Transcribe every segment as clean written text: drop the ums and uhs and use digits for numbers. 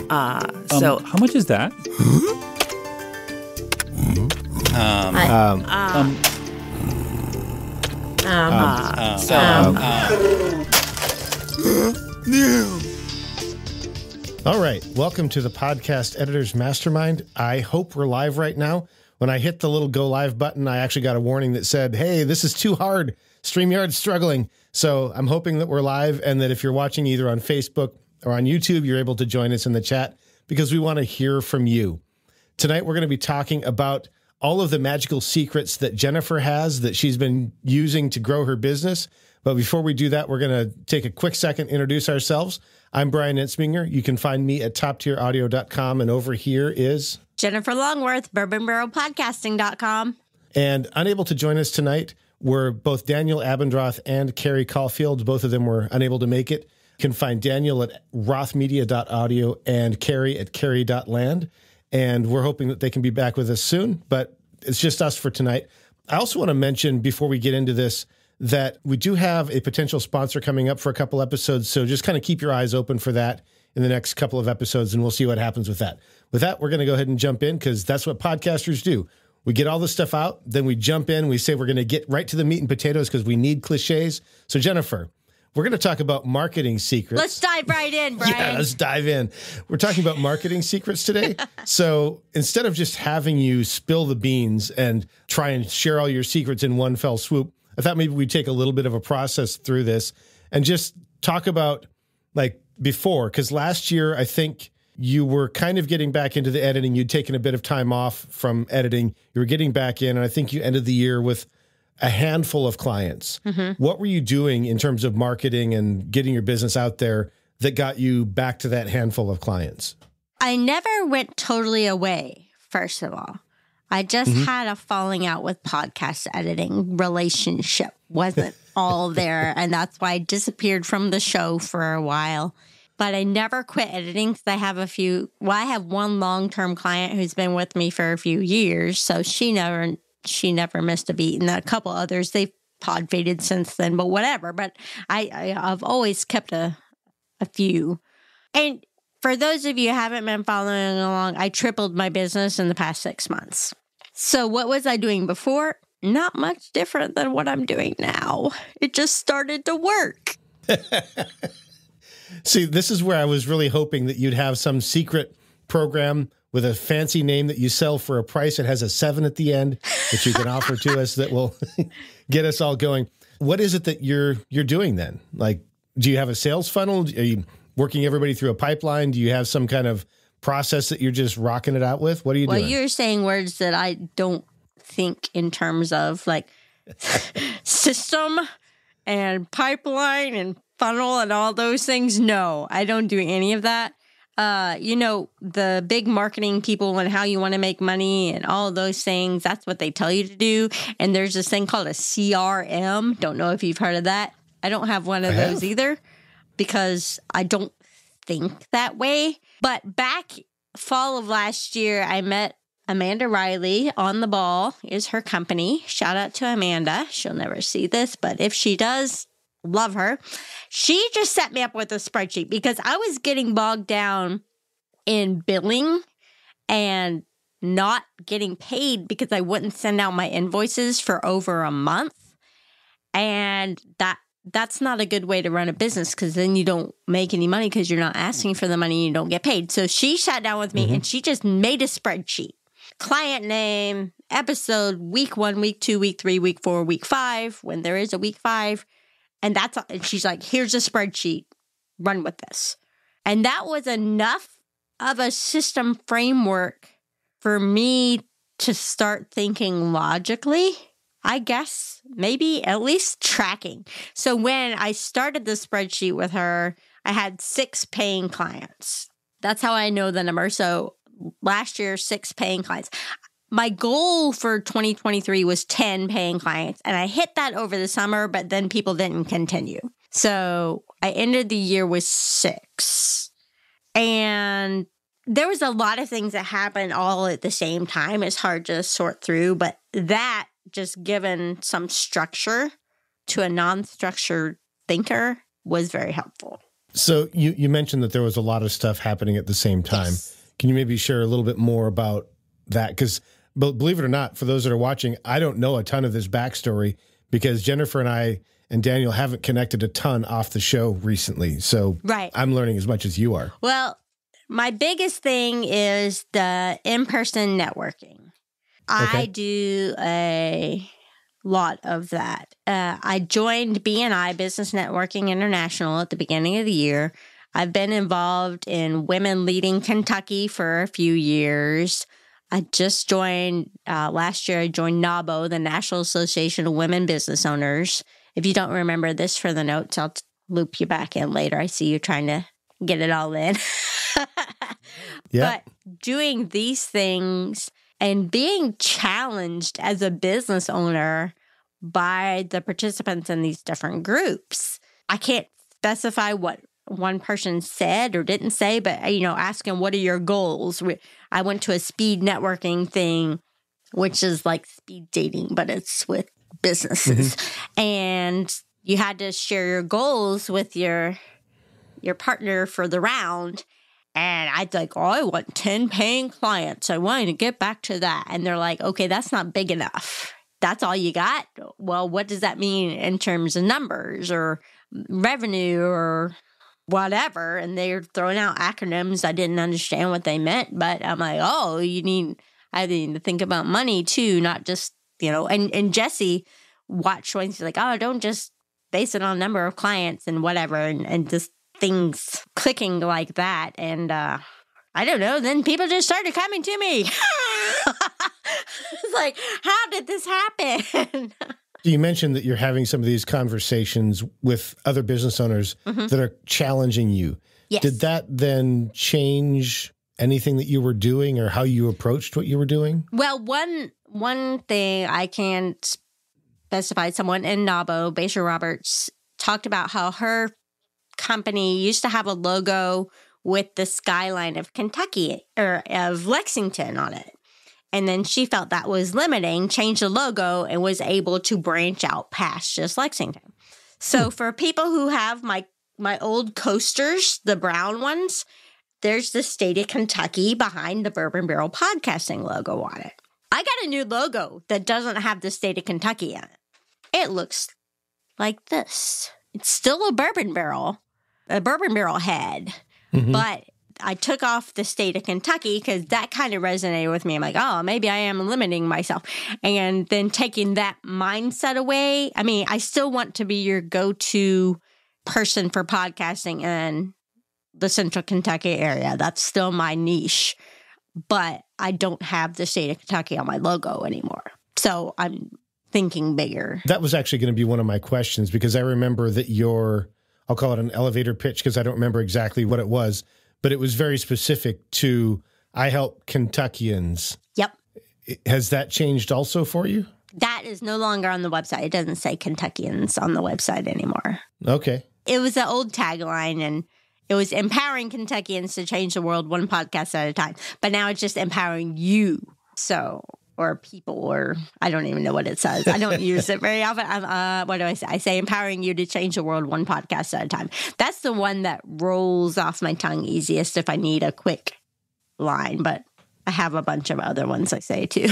So how much is that? All right, welcome to the Podcast Editors Mastermind. I hope we're live right now. When I hit the little go live button, I actually got a warning that said, hey, this is too hard. StreamYard's struggling. So I'm hoping that we're live and that if you're watching either on Facebook or on YouTube, you're able to join us in the chat because we want to hear from you. Tonight, we're going to be talking about all of the magical secrets that Jennifer has that she's been using to grow her business. But before we do that, we're going to take a quick second, introduce ourselves. I'm Brian Ensminger. You can find me at toptieraudio.com. And over here is Jennifer Longworth, bourbonbarrelpodcasting.com. And unable to join us tonight were both Daniel Abendroth and Carrie Caulfield. Both of them were unable to make it. You can find Daniel at rothmedia.audio and Carrie at carrie.land. And we're hoping that they can be back with us soon, but it's just us for tonight. I also want to mention before we get into this that we do have a potential sponsor coming up for a couple episodes. So just kind of keep your eyes open for that in the next couple of episodes, and we'll see what happens with that. With that, we're going to go ahead and jump in because that's what podcasters do. We get all this stuff out, then we jump in, we say we're going to get right to the meat and potatoes because we need cliches. So Jennifer, we're going to talk about marketing secrets. Let's dive right in, Brian. Yeah, let's dive in. We're talking about marketing secrets today. So instead of just having you spill the beans and try and share all your secrets in one fell swoop, I thought maybe we'd take a little bit of a process through this and just talk about like before, because last year I think you were kind of getting back into the editing. You'd taken a bit of time off from editing. You were getting back in, and I think you ended the year with a handful of clients. Mm-hmm. What were you doing in terms of marketing and getting your business out there that got you back to that handful of clients? I never went totally away, first of all. I just had a falling out with podcast editing. Relationship wasn't all there, and that's why I disappeared from the show for a while. But I never quit editing because I have I have one long-term client who's been with me for a few years, so she never missed a beat. And a couple others, they've pod faded since then, but whatever. But I've always kept a few. And for those of you who haven't been following along, I tripled my business in the past 6 months. So what was I doing before? Not much different than what I'm doing now. It just started to work. See, this is where I was really hoping that you'd have some secret program with a fancy name that you sell for a price. It has a 7 at the end that you can offer to us that will get us all going. What is it that you're doing then? Like, do you have a sales funnel? Are you working everybody through a pipeline? Do you have some kind of process that you're just rocking it out with? What are you doing? Well, you're saying words that I don't think in terms of like system and pipeline and funnel and all those things. No, I don't do any of that. The big marketing people and how you want to make money and all of those things, that's what they tell you to do. And there's this thing called a CRM. Don't know if you've heard of that. I don't have one of those either because I don't think that way. But back fall of last year, I met Amanda Riley. On the Ball is her company. Shout out to Amanda. She'll never see this, but if she does, love her. She just set me up with a spreadsheet because I was getting bogged down in billing and not getting paid because I wouldn't send out my invoices for over a month. And that's not a good way to run a business because then you don't make any money because you're not asking for the money and you don't get paid. So she sat down with me and she just made a spreadsheet. Client name, episode, week 1, week 2, week 3, week 4, week 5, when there is a week 5. And she's like, here's a spreadsheet, run with this. And that was enough of a system framework for me to start thinking logically, I guess, maybe at least tracking. So when I started the spreadsheet with her, I had 6 paying clients. That's how I know the number. So last year, 6 paying clients. My goal for 2023 was 10 paying clients, and I hit that over the summer, but then people didn't continue. So I ended the year with 6. And there was a lot of things that happened all at the same time. It's hard to sort through, but that just given some structure to a non-structured thinker was very helpful. So you mentioned that there was a lot of stuff happening at the same time. Yes. Can you maybe share a little bit more about that? Because believe it or not, for those that are watching, I don't know a ton of this backstory because Jennifer and I and Daniel haven't connected a ton off the show recently. So Right. I'm learning as much as you are. Well, my biggest thing is the in-person networking. Okay. I do a lot of that. I joined BNI, Business Networking International, at the beginning of the year. I've been involved in Women Leading Kentucky for a few years. I just joined, last year, I joined NABO, the National Association of Women Business Owners. If you don't remember this for the notes, I'll loop you back in later. I see you trying to get it all in. Yeah. But doing these things and being challenged as a business owner by the participants in these different groups. I can't specify what one person said or didn't say, but, asking what are your goals? I went to a speed networking thing, which is like speed dating, but it's with businesses. Mm-hmm. And you had to share your goals with your partner for the round. And I'd like, I want 10 paying clients. I want to get back to that. And they're like, okay, that's not big enough. That's all you got? Well, what does that mean in terms of numbers or revenue or whatever? And they're throwing out acronyms. I didn't understand what they meant, but I'm like, oh, I need to think about money too, not just, and Jesse watched when she's like, oh, don't just base it on number of clients and whatever. And just things clicking like that. And I don't know. Then people just started coming to me. It's like, how did this happen? You mentioned that you're having some of these conversations with other business owners mm-hmm. that are challenging you. Yes. Did that then change anything that you were doing or how you approached what you were doing? Well, one thing I can specify, someone in NABO, Basia Roberts, talked about how her company used to have a logo with the skyline of Kentucky or of Lexington on it. And then she felt that was limiting, changed the logo, and was able to branch out past just Lexington. So for people who have my old coasters, the brown ones, there's the state of Kentucky behind the Bourbon Barrel Podcasting logo on it. I got a new logo that doesn't have the state of Kentucky in it. It looks like this. It's still a bourbon barrel head, mm-hmm. but I took off the state of Kentucky because that kind of resonated with me. I'm like, oh, maybe I am limiting myself. And then taking that mindset away, I mean, I still want to be your go-to person for podcasting in the central Kentucky area. That's still my niche. But I don't have the state of Kentucky on my logo anymore. So I'm thinking bigger. That was actually going to be one of my questions because I remember that I'll call it an elevator pitch because I don't remember exactly what it was. But it was very specific to, I help Kentuckians. Yep. Has that changed also for you? That is no longer on the website. It doesn't say Kentuckians on the website anymore. Okay. It was an old tagline, and it was empowering Kentuckians to change the world one podcast at a time. But now it's just empowering you. Or people, or I don't even know what it says. I don't use it very often. What do I say? I say empowering you to change the world one podcast at a time. That's the one that rolls off my tongue easiest if I need a quick line, but I have a bunch of other ones I say too.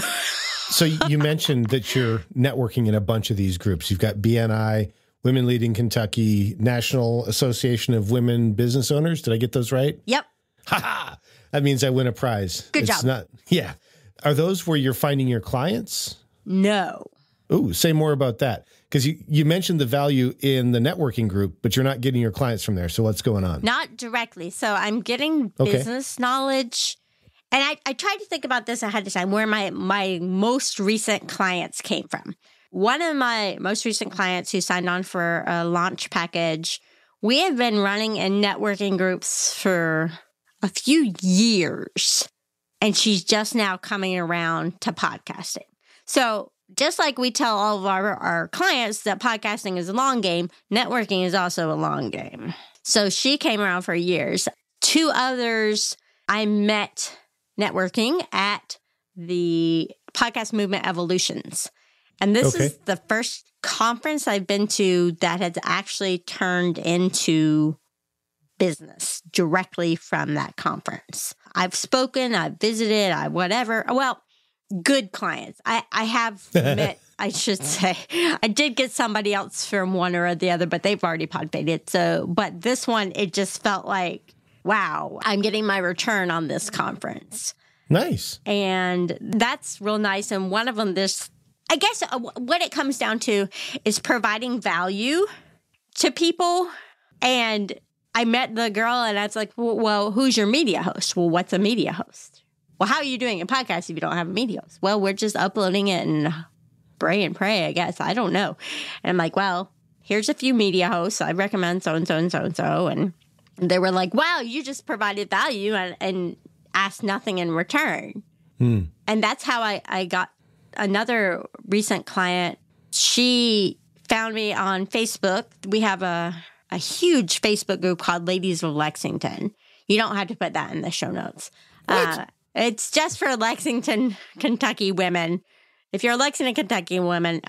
So you mentioned that you're networking in a bunch of these groups. You've got BNI, Women Leading Kentucky, National Association of Women Business Owners. Did I get those right? Yep. Ha-ha! That means I win a prize. Good job. Yeah. Are those where you're finding your clients? No. Ooh, say more about that. Because you mentioned the value in the networking group, but you're not getting your clients from there. So what's going on? Not directly. So I'm getting business knowledge. And I tried to think about this ahead of time, where my most recent clients came from. One of my most recent clients who signed on for a launch package, we have been running in networking groups for a few years. And she's just now coming around to podcasting. So just like we tell all of our clients that podcasting is a long game, networking is also a long game. So she came around for years. Two others I met networking at the Podcast Movement Evolutions. And this is the first conference I've been to that has actually turned into business directly from that conference. I've spoken, I've visited, whatever. Well, good clients. I have met, I should say, I did get somebody else from one or the other, but they've already podpated. So, but this one, it just felt like, wow, I'm getting my return on this conference. Nice. And that's real nice. And one of them, I guess what it comes down to is providing value to people. And I met the girl and I was like, well, who's your media host? Well, what's a media host? Well, how are you doing a podcast if you don't have a media host? Well, we're just uploading it and pray, I guess. I don't know. And I'm like, well, here's a few media hosts. I recommend so-and-so and so-and-so. And they were like, wow, you just provided value and asked nothing in return. And that's how I got another recent client. She found me on Facebook. We have a huge Facebook group called Ladies of Lexington. You don't have to put that in the show notes. It's just for Lexington, Kentucky women. If you're a Lexington, Kentucky woman,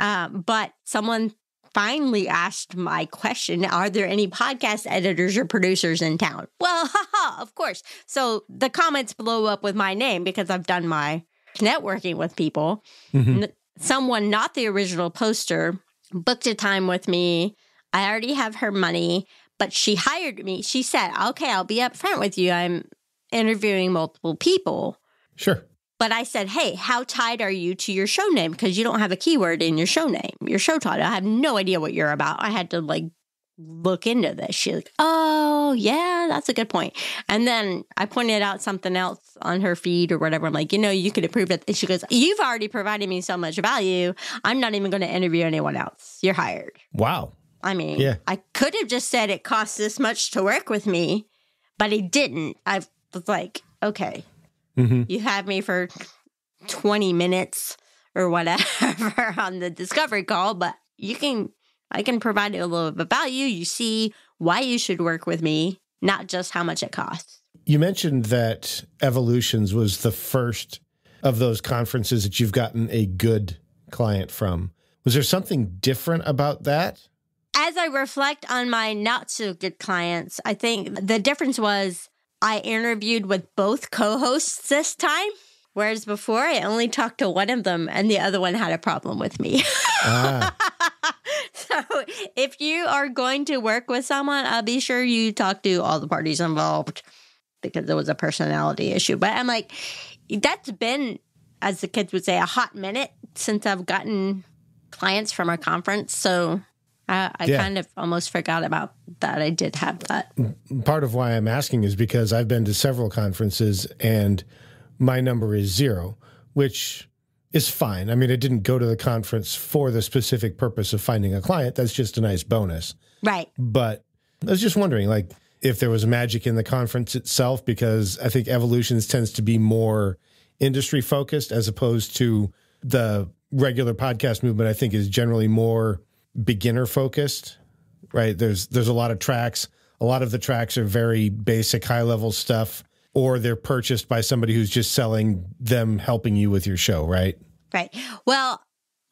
but someone finally asked my question, are there any podcast editors or producers in town? Well, of course. So the comments blow up with my name because I've done my networking with people. Someone, not the original poster, booked a time with me. I already have her money, but she hired me. She said, okay, I'll be upfront with you. I'm interviewing multiple people. Sure. But I said, hey, how tied are you to your show name? Because you don't have a keyword in your show name, your show title. I have no idea what you're about. I had to look into this. She's like, oh, yeah, that's a good point. And then I pointed out something else on her feed or whatever. I'm like, you could improve it. And she goes, you've already provided me so much value. I'm not even going to interview anyone else. You're hired. Wow. I mean, I could have just said it costs this much to work with me, but it didn't. I was like, okay, you have me for 20 minutes or whatever on the discovery call, but I can provide you a little bit of value. You see why you should work with me, not just how much it costs. You mentioned that Evolutions was the first of those conferences that you've gotten a good client from. Was there something different about that? As I reflect on my not so good clients, I think the difference was I interviewed with both co-hosts this time, whereas before I only talked to one of them and the other one had a problem with me. So if you are going to work with someone, I'll be sure you talk to all the parties involved because there was a personality issue. But I'm like, that's been, as the kids would say, a hot minute since I've gotten clients from our conference. So I kind of almost forgot about that. I did have that. Part of why I'm asking is because I've been to several conferences and my number is 0, which is fine. I mean, I didn't go to the conference for the specific purpose of finding a client. That's just a nice bonus. Right. But I was just wondering, if there was magic in the conference itself, because I think Evolutions tends to be more industry focused as opposed to the regular podcast movement. I think is generally more beginner focused, right? There's a lot of tracks. A lot of the tracks are very basic, high level stuff, or they're purchased by somebody who's just selling them, helping you with your show, right? Right. Well,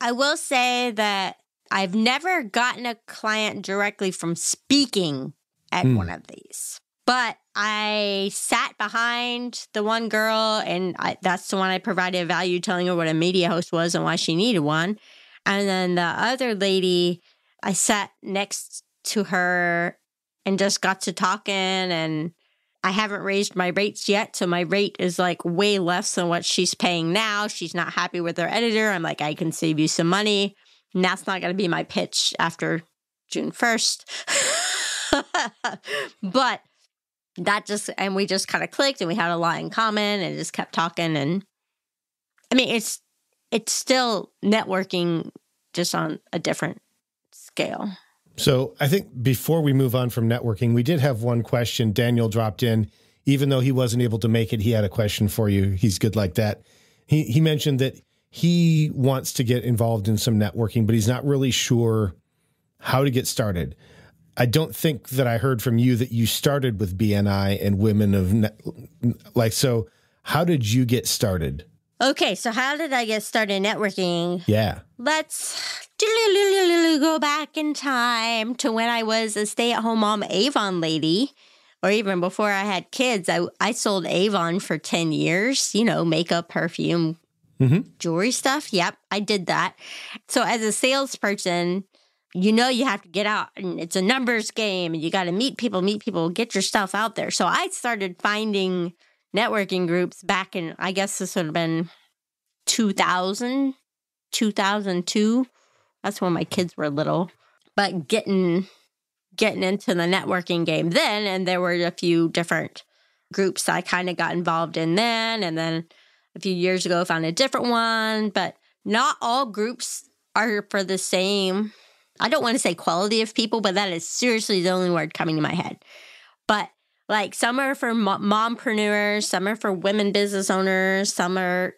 I will say that I've never gotten a client directly from speaking at one of these, but I sat behind the one girl and that's the one I provided value, telling her what a media host was and why she needed one. And then the other lady, I sat next to her and just got to talking, and I haven't raised my rates yet. So my rate is way less than what she's paying now. She's not happy with her editor. I'm like, I can save you some money. And that's not going to be my pitch after June 1st. But and we just kind of clicked and we had a lot in common and just kept talking. And I mean, it's still networking, just on a different scale. So I think before we move on from networking, we did have one question. Daniel dropped in. Even though he wasn't able to make it, he had a question for you. He's good like that. He mentioned that he wants to get involved in some networking, but he's not really sure how to get started. I don't think that I heard from you that you started with BNI and Women of so how did you get started? Okay, so how did I get started networking? Yeah. Let's go back in time to when I was a stay-at-home mom Avon lady. or even before I had kids, I sold Avon for 10 years, you know, makeup, perfume, jewelry stuff. Yep, I did that. So as a salesperson, you know, you have to get out and it's a numbers game and you got to meet people, get your stuff out there. So I started finding networking groups back in, I guess this would have been 2000, 2002. That's when my kids were little. But getting into the networking game then, and there were a few different groups I kind of got involved in then, and then a few years ago found a different one. But not all groups are for the same, I don't want to say quality of people, but that is seriously the only word coming to my head. But like some are for mompreneurs, some are for women business owners,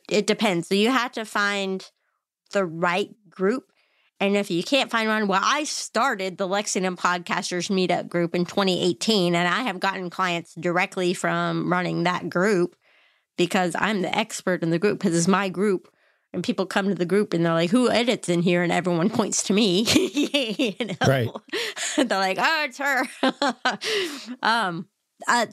it depends. So you have to find the right group. And if you can't find one, well, I started the Lexington Podcasters Meetup group in 2018, and I have gotten clients directly from running that group because I'm the expert in the group because it's my group. And people come to the group and they're like, who edits in here? And everyone points to me. You know? Right. They're like, oh, it's her.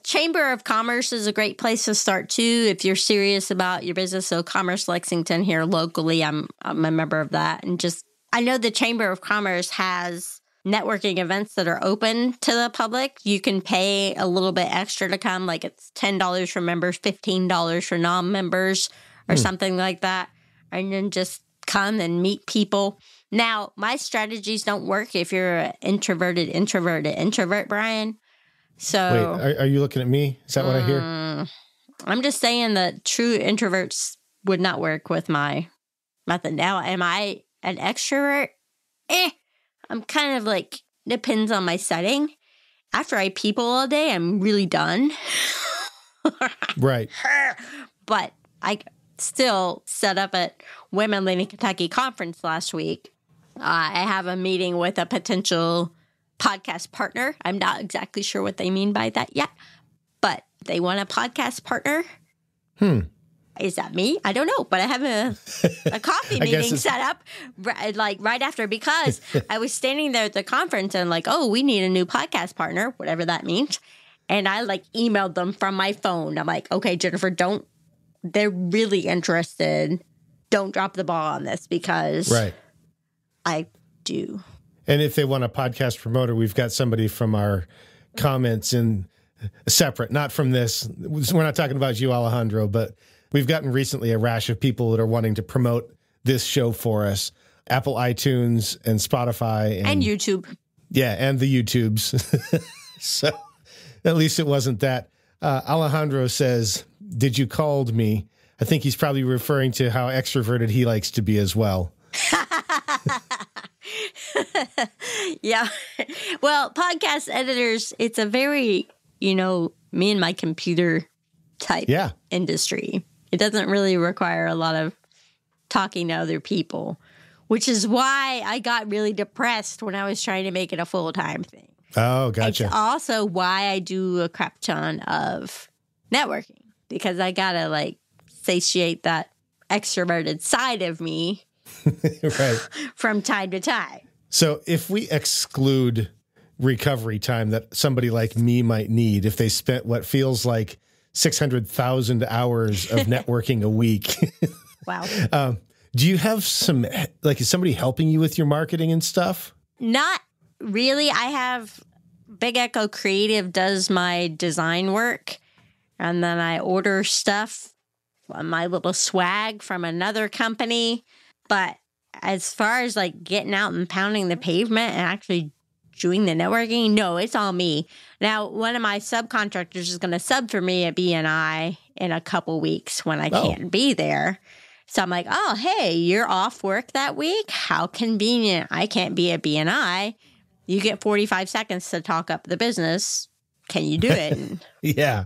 Chamber of Commerce is a great place to start too if you're serious about your business. So Commerce Lexington here locally, I'm a member of that. And just, I know the Chamber of Commerce has networking events that are open to the public. You can pay a little bit extra to come, like it's $10 for members, $15 for non-members or something like that. And then just come and meet people. Now, my strategies don't work if you're an introverted introvert, Brian. So, wait, are you looking at me? Is that what I hear? I'm just saying that true introverts would not work with my method. Now, am I an extrovert? I'm kind of like, depends on my setting. After I people all day, I'm really done. Right. But I still set up at Women Leading Kentucky conference last week. I have a meeting with a potential podcast partner. I'm not exactly sure what they mean by that yet, but they want a podcast partner. Is that me? I don't know, but I have a coffee meeting set up like right after because I was standing there at the conference and like, oh, we need a new podcast partner, whatever that means. And I like emailed them from my phone. I'm like, okay, Jennifer, they're really interested. Don't drop the ball on this because I do. And if they want a podcast promoter, we've got somebody from our comments in separate, not from this. We're not talking about you, Alejandro, but we've gotten recently a rash of people that are wanting to promote this show for us. Apple iTunes and Spotify. And YouTube. Yeah, and the YouTubes. So at least it wasn't that. Alejandro says, did you called me? I think he's probably referring to how extroverted he likes to be as well. Yeah. Well, podcast editors, it's a very, me and my computer type industry. It doesn't really require a lot of talking to other people, which is why I got really depressed when I was trying to make it a full-time thing. Oh, gotcha. It's also why I do a crap ton of networking, because I got to satiate that extroverted side of me right. from time to time. So if we exclude recovery time that somebody like me might need, if they spent what feels like 600,000 hours of networking a week. Wow. Do you have is somebody helping you with your marketing and stuff? Not really. I have Big Echo Creative does my design work, and then I order stuff, my little swag from another company. But as far as getting out and pounding the pavement and actually doing the networking, no, it's all me. Now, one of my subcontractors is going to sub for me at BNI in a couple weeks when I can't be there. So I'm like, oh, hey, you're off work that week? How convenient. I can't be at BNI. You get 45 seconds to talk up the business. Can you do it? Yeah.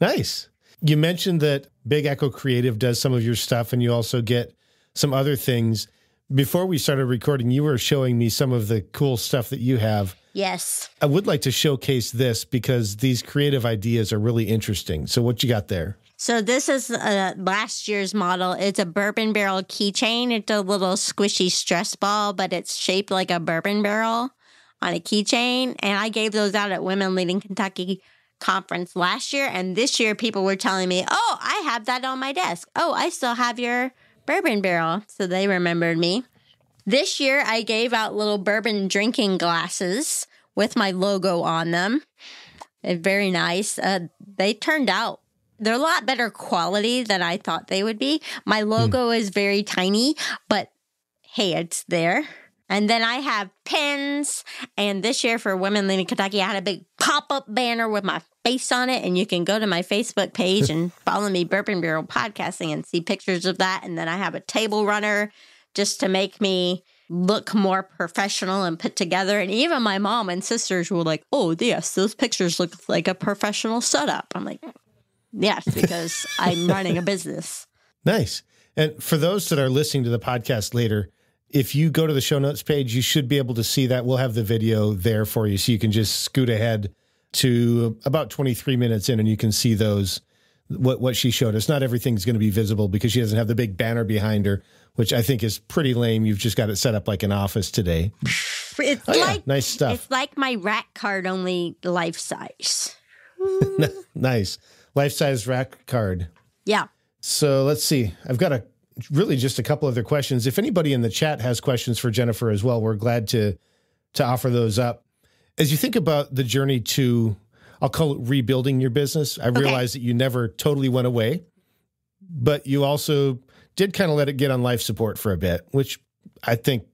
Nice. You mentioned that Big Echo Creative does some of your stuff, and you also get some other things. Before we started recording, you were showing me some of the cool stuff that you have. Yes. I would like to showcase this because these creative ideas are really interesting. So what you got there? So this is last year's model. It's a bourbon barrel keychain. It's a little squishy stress ball, but it's shaped like a bourbon barrel on a keychain. And I gave those out at Women Leading Kentucky conference last year, and this year people were telling me, oh, I have that on my desk. Oh, I still have your bourbon barrel. So they remembered me. This year, I gave out little bourbon drinking glasses with my logo on them. Very nice. They turned out, they're a lot better quality than I thought they would be. My logo is very tiny, but hey, it's there. And then I have pins. And this year for Women Leading Kentucky, I had a big pop-up banner with my face on it. And you can go to my Facebook page and follow me, Bourbon Barrel Podcasting, and see pictures of that. And then I have a table runner just to make me look more professional and put together. And even my mom and sisters were like, oh, yes, those pictures look like a professional setup. I'm like, yes, because I'm running a business. Nice. And for those that are listening to the podcast later, if you go to the show notes page, you should be able to see that. We'll have the video there for you. So you can just scoot ahead to about 23 minutes in and you can see those, what she showed us. Not everything's going to be visible because she doesn't have the big banner behind her, which I think is pretty lame. You've just got it set up like an office today. It's nice stuff. It's like my rack card, only life size. Nice. Life-size rack card. Yeah. So let's see. I've got really just a couple other questions. If anybody in the chat has questions for Jennifer as well, we're glad to offer those up. As you think about the journey to, I'll call it rebuilding your business, I realize that you never totally went away, but you also did kind of let it get on life support for a bit, which I think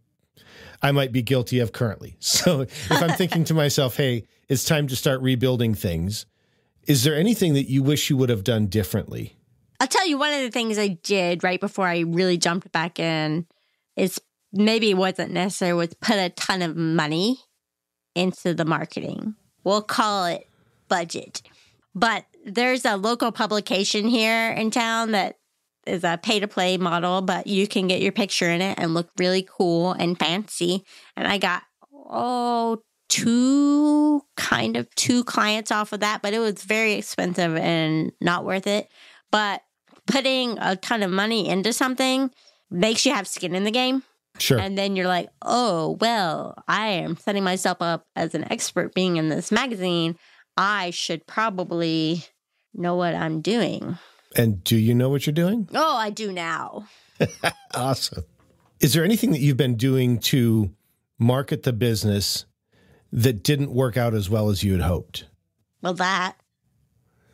I might be guilty of currently. So if I'm thinking to myself, hey, it's time to start rebuilding things, is there anything that you wish you would have done differently? I'll tell you, one of the things I did right before I really jumped back in is maybe it wasn't necessary, was put a ton of money into the marketing. We'll call it budget. But there's a local publication here in town that is a pay-to-play model, but you can get your picture in it and look really cool and fancy. And I got, two clients off of that, but it was very expensive and not worth it. But putting a ton of money into something makes you have skin in the game. Sure. And then you're like, oh, well, I am setting myself up as an expert being in this magazine. I should probably know what I'm doing. And do you know what you're doing? Oh, I do now. Awesome. Is there anything that you've been doing to market the business that didn't work out as well as you had hoped? Well,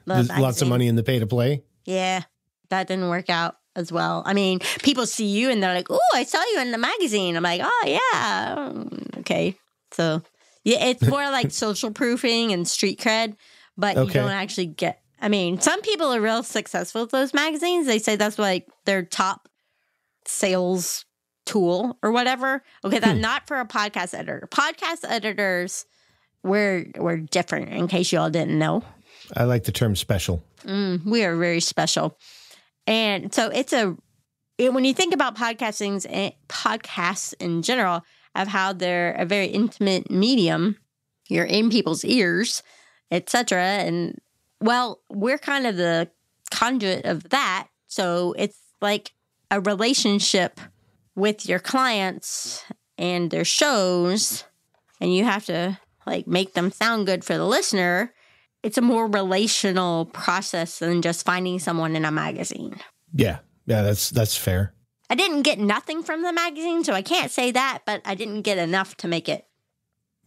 There's lots of money in the pay to play? Yeah, that didn't work out as well. I mean, people see you and they're like, oh, I saw you in the magazine. I'm like, oh, yeah. Okay. So, yeah, it's more like social proofing and street cred, but you don't actually get, I mean, some people are real successful with those magazines. They say that's like their top sales tool or whatever. Okay, that's not for a podcast editor. Podcast editors, we're different, in case you all didn't know. I like the term special. We are very special. And so when you think about podcasts in general, of how they're a very intimate medium, you're in people's ears, etc. And well, we're kind of the conduit of that. So it's like a relationship with your clients and their shows, and you have to like make them sound good for the listener. It's a more relational process than just finding someone in a magazine. Yeah, that's fair. I didn't get nothing from the magazine, so I can't say that, but I didn't get enough to make it.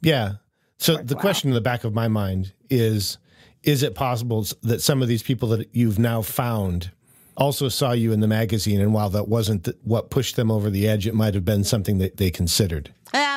Yeah. So the question in the back of my mind is it possible that some of these people that you've now found also saw you in the magazine, and while that wasn't what pushed them over the edge, it might have been something that they considered?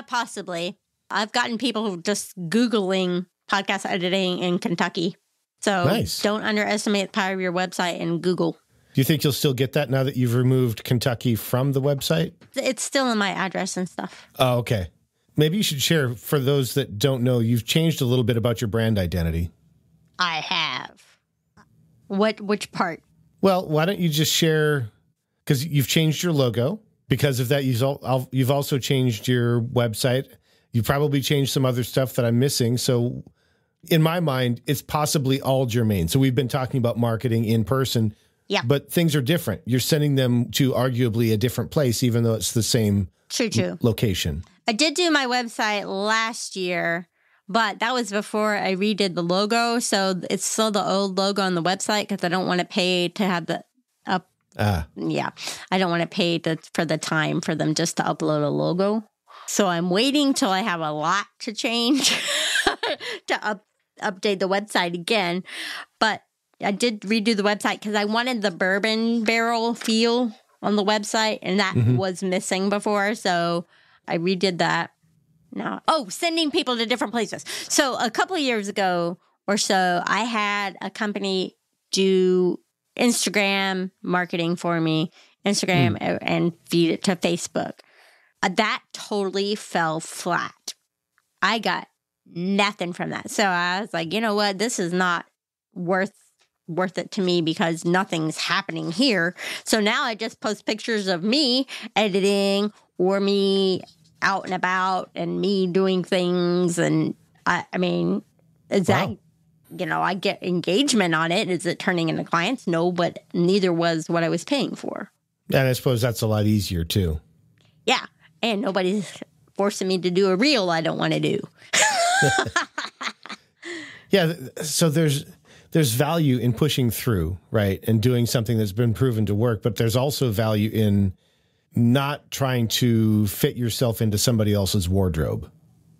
Possibly. I've gotten people just Googling podcast editing in Kentucky. So Don't underestimate the power of your website and Google. Do you think you'll still get that now that you've removed Kentucky from the website? It's still in my address and stuff. Oh, okay. Maybe you should share, for those that don't know, you've changed a little bit about your brand identity. I have. Which part? Well, why don't you just share, because you've changed your logo. Because of that, you've also changed your website. You probably changed some other stuff that I'm missing. So in my mind, it's possibly all germane. So we've been talking about marketing in person. Yeah. But things are different. You're sending them to arguably a different place, even though it's the same True. location. I did do my website last year But that was before I redid the logo. So it's still the old logo on the website because I don't want to pay to have the up. Yeah, I don't want to pay for the time for them just to upload a logo. So I'm waiting till I have a lot to change to update the website again. But I did redo the website because I wanted the bourbon barrel feel on the website, and that was missing before. So I redid that. Now, sending people to different places. So a couple of years ago or so, I had a company do Instagram marketing for me, Instagram and feed it to Facebook. That totally fell flat. I got nothing from that. So I was like, you know what? This is not worth it to me because nothing's happening here. So now I just post pictures of me editing or me out and about and me doing things. And I mean, is that, I get engagement on it. Is it turning into clients? No, but neither was what I was paying for. And I suppose that's a lot easier too. Yeah. And nobody's forcing me to do a reel I don't want to do. Yeah. So there's value in pushing through, right? And doing something that's been proven to work, but there's also value in not trying to fit yourself into somebody else's wardrobe.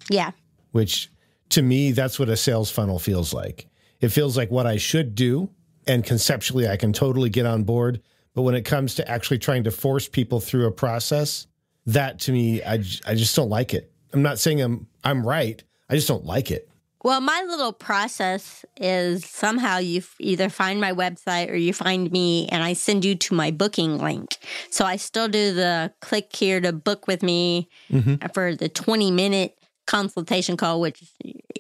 Yeah. Which to me, that's what a sales funnel feels like. It feels like what I should do. And conceptually, I can totally get on board. But when it comes to actually trying to force people through a process, that to me, I just don't like it. I'm not saying I'm right. I just don't like it. Well, my little process is somehow you either find my website or you find me and I send you to my booking link. So I still do the click here to book with me for the 20-minute consultation call, which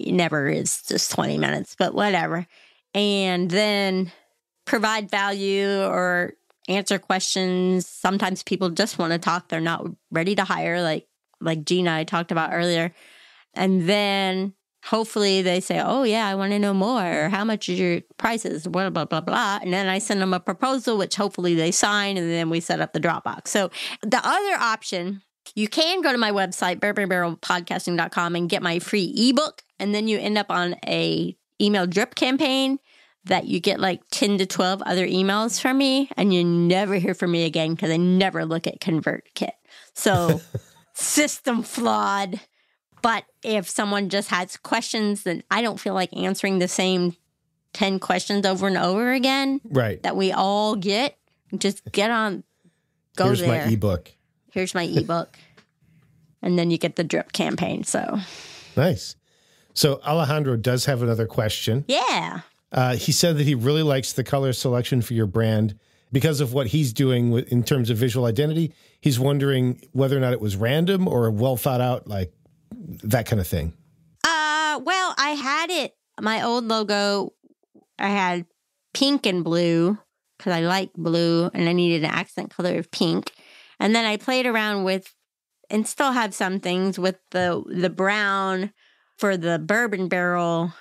never is just 20 minutes, but whatever. And then provide value or answer questions. Sometimes people just want to talk. They're not ready to hire, like Gina I talked about earlier. And then hopefully they say, oh, yeah, I want to know more. Or how much is your prices? Blah, blah, blah, blah. And then I send them a proposal, which hopefully they sign, and then we set up the Dropbox. So the other option, you can go to my website, bourbonbarrelpodcasting.com, and get my free ebook. And then you end up on a email drip campaign that you get like 10 to 12 other emails from me, and you never hear from me again because I never look at ConvertKit. So system flawed. But if someone just has questions, then I don't feel like answering the same 10 questions over and over again. Right. That we all get. Just get on, go Here's there. Here's my ebook. Here's my ebook. And then you get the drip campaign. So nice. So Alejandro does have another question. Yeah. He said that he really likes the color selection for your brand because of what he's doing in terms of visual identity. He's wondering whether or not it was random or well thought out, like that kind of thing. Well, I had it, my old logo, I had pink and blue because I like blue and I needed an accent color of pink. And then I played around with, and still have some things with the brown for the bourbon barrel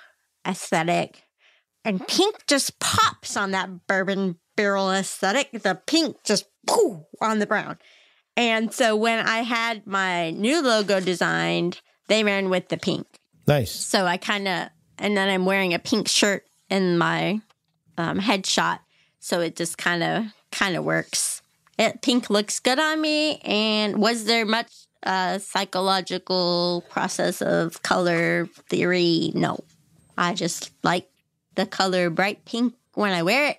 aesthetic. And pink just pops on that bourbon barrel aesthetic. The pink just poof, on the brown. And so when I had my new logo designed, they ran with the pink. Nice. So I and then I'm wearing a pink shirt in my headshot. So it just kind of works. Pink looks good on me. And was there much psychological process of color theory? No. I just like the color bright pink when I wear it.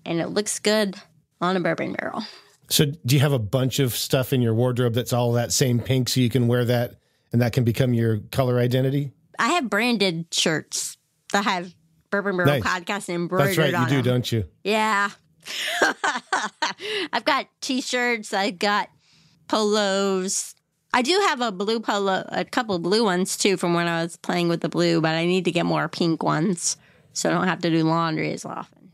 And it looks good on a bourbon barrel. So do you have a bunch of stuff in your wardrobe that's all that same pink so you can wear that and that can become your color identity? I have branded shirts that have Bourbon Barrel Podcast embroidered on them. That's right, you do, don't you? Yeah. I've got T-shirts. I've got polos. I do have a blue polo, a couple of blue ones too from when I was playing with the blue, but I need to get more pink ones so I don't have to do laundry as often.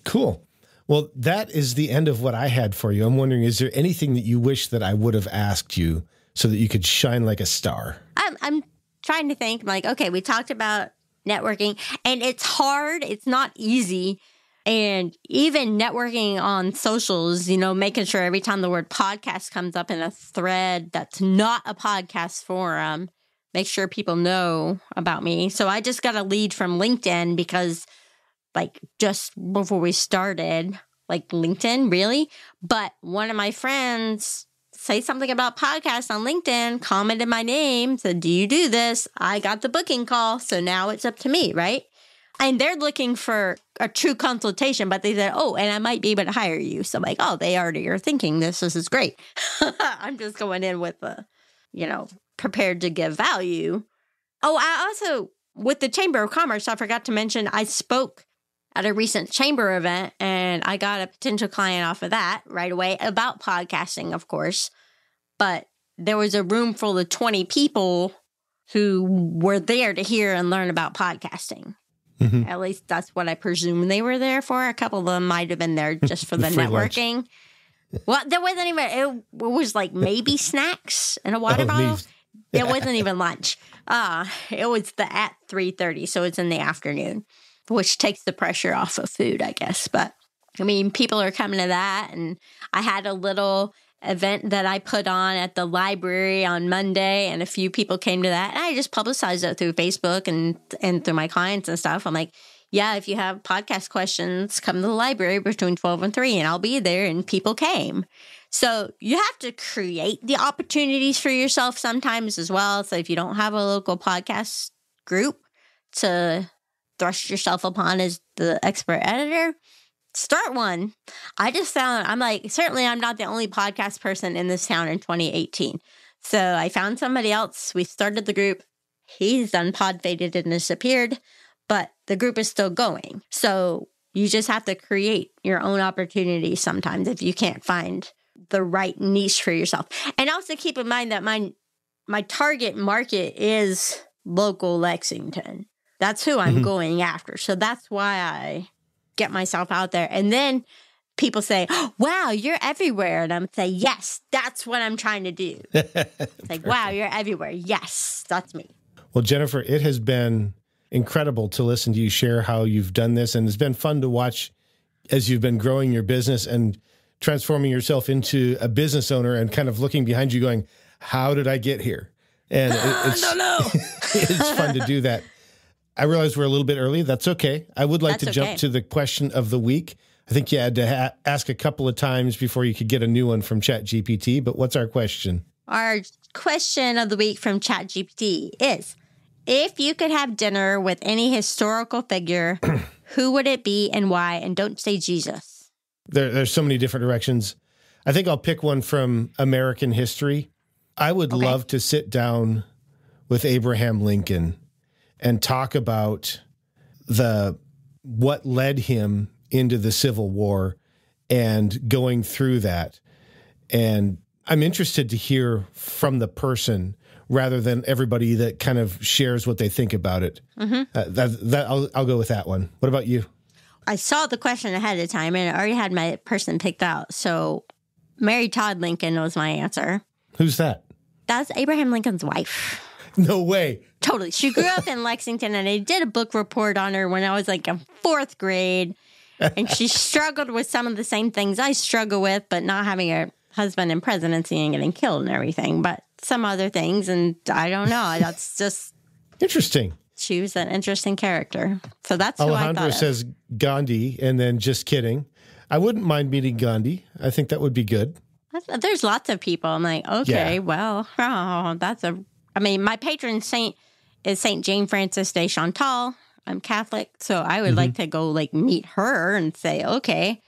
Cool. Well, that is the end of what I had for you. I'm wondering, is there anything that you wish that I would have asked you so that you could shine like a star? I'm trying to think, like, okay, we talked about networking, and it's hard. It's not easy. And even networking on socials, making sure every time the word podcast comes up in a thread that's not a podcast forum, make sure people know about me. So I just got a lead from LinkedIn because like just before we started, like LinkedIn, really? But one of my friends say something about podcasts on LinkedIn, commented my name, said, do you do this? I got the booking call. So now it's up to me, right? And they're looking for a true consultation, but they said, oh, and I might be able to hire you. So I'm like, oh, they already are thinking this. This is great. I'm just going in with prepared to give value. Oh, I also, with the Chamber of Commerce, I forgot to mention, I spoke at a recent chamber event and I got a potential client off of that right away about podcasting, of course. But there was a room full of 20 people who were there to hear and learn about podcasting. Mm-hmm. At least that's what I presume they were there for. A couple of them might have been there just for the networking. Well, there wasn't even, it was like maybe snacks and a water bottle. It wasn't even lunch. It was at 3:30, so it's in the afternoon, which takes the pressure off of food, I guess. But, I mean, people are coming to that, and I had a little event that I put on at the library on Monday, and a few people came to that. And I just publicized it through Facebook and through my clients and stuff. I'm like, yeah, if you have podcast questions, come to the library between 12 and 3, and I'll be there. And people came. So you have to create the opportunities for yourself sometimes as well. So if you don't have a local podcast group to thrust yourself upon as the expert editor, start one. I just found, certainly I'm not the only podcast person in this town in 2018. So I found somebody else. We started the group. He's done pod faded and disappeared, but the group is still going. So you just have to create your own opportunities sometimes if you can't find the right niche for yourself. And also keep in mind that my target market is local Lexington. That's who I'm going after. So that's why I get myself out there. And then people say, oh, wow, you're everywhere. And I'm saying, yes, that's what I'm trying to do. It's like, wow, you're everywhere. Yes, that's me. Well, Jennifer, it has been incredible to listen to you share how you've done this. And it's been fun to watch as you've been growing your business and transforming yourself into a business owner and kind of looking behind you going, how did I get here? And it's fun to do that. I realize we're a little bit early. That's okay. I would like to jump to the question of the week. I think you had to ask a couple of times before you could get a new one from ChatGPT, but what's our question? Our question of the week from ChatGPT is, if you could have dinner with any historical figure, who would it be and why? And don't say Jesus. There's so many different directions. I think I'll pick one from American history. I would love to sit down with Abraham Lincoln and talk about what led him into the Civil War and going through that. And I'm interested to hear from the person rather than everybody that kind of shares what they think about it. Mm-hmm. I'll go with that one. What about you? I saw the question ahead of time and I already had my person picked out. So Mary Todd Lincoln was my answer. Who's that? That's Abraham Lincoln's wife. No way. Totally. She grew up in Lexington, and I did a book report on her when I was like in 4th grade. And she struggled with some of the same things I struggle with, but not having a husband in presidency and getting killed and everything, but some other things. And I don't know. That's just interesting. She was an interesting character. So that's who Alejandro I thought says Gandhi, and then just kidding. I wouldn't mind meeting Gandhi. I think that would be good. There's lots of people. I'm like, okay, well, my patron saint is St. Jane Frances de Chantal. I'm Catholic, so I would like to go meet her and say, okay,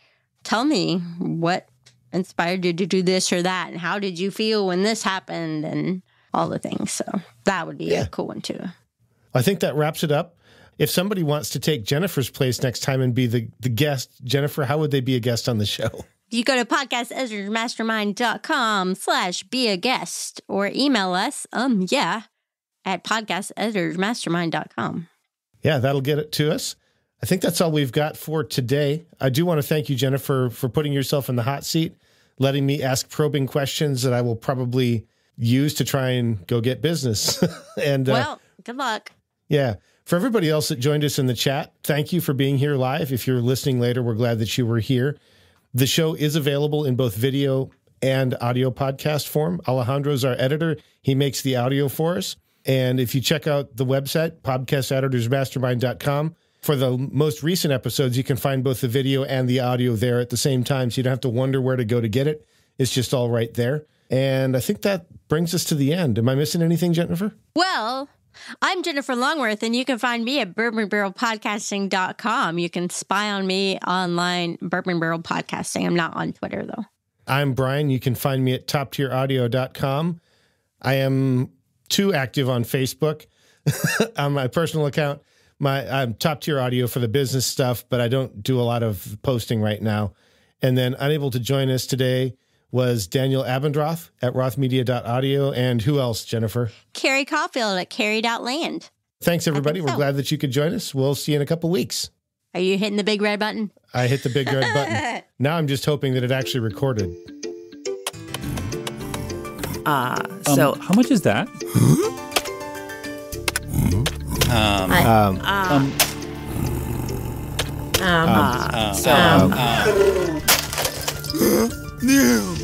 tell me what inspired you to do this or that, and how did you feel when this happened, and all the things. So that would be a cool one too. I think that wraps it up. If somebody wants to take Jennifer's place next time and be the guest, Jennifer, how would they be a guest on the show? You go to podcasteditorsmastermind.com/be a guest or email us, at podcasteditorsmastermind.com. Yeah, that'll get it to us. I think that's all we've got for today. I do want to thank you, Jennifer, for putting yourself in the hot seat, letting me ask probing questions that I will probably use to try and go get business. And well, good luck. Yeah. For everybody else that joined us in the chat, thank you for being here live. If you're listening later, we're glad that you were here. The show is available in both video and audio podcast form. Alejandro's our editor. He makes the audio for us. And if you check out the website, podcasteditorsmastermind.com, for the most recent episodes, you can find both the video and the audio there at the same time, so you don't have to wonder where to go to get it. It's just all right there. And I think that brings us to the end. Am I missing anything, Jennifer? Well, I'm Jennifer Longworth, and you can find me at bourbonbarrelpodcasting.com. You can spy on me online, Bourbon Barrel Podcasting. I'm not on Twitter, though. I'm Brian. You can find me at toptieraudio.com. I am too active on Facebook on my personal account. I'm Top Tier Audio for the business stuff, but I don't do a lot of posting right now. And then unable to join us today was Daniel Abendroth at rothmedia.audio. And who else, Jennifer? Carrie Caulfield at carrie.land. Thanks, everybody. We're glad that you could join us. We'll see you in a couple weeks. Are you hitting the big red button? I hit the big red button. Now I'm just hoping that it actually recorded. So how much is that? So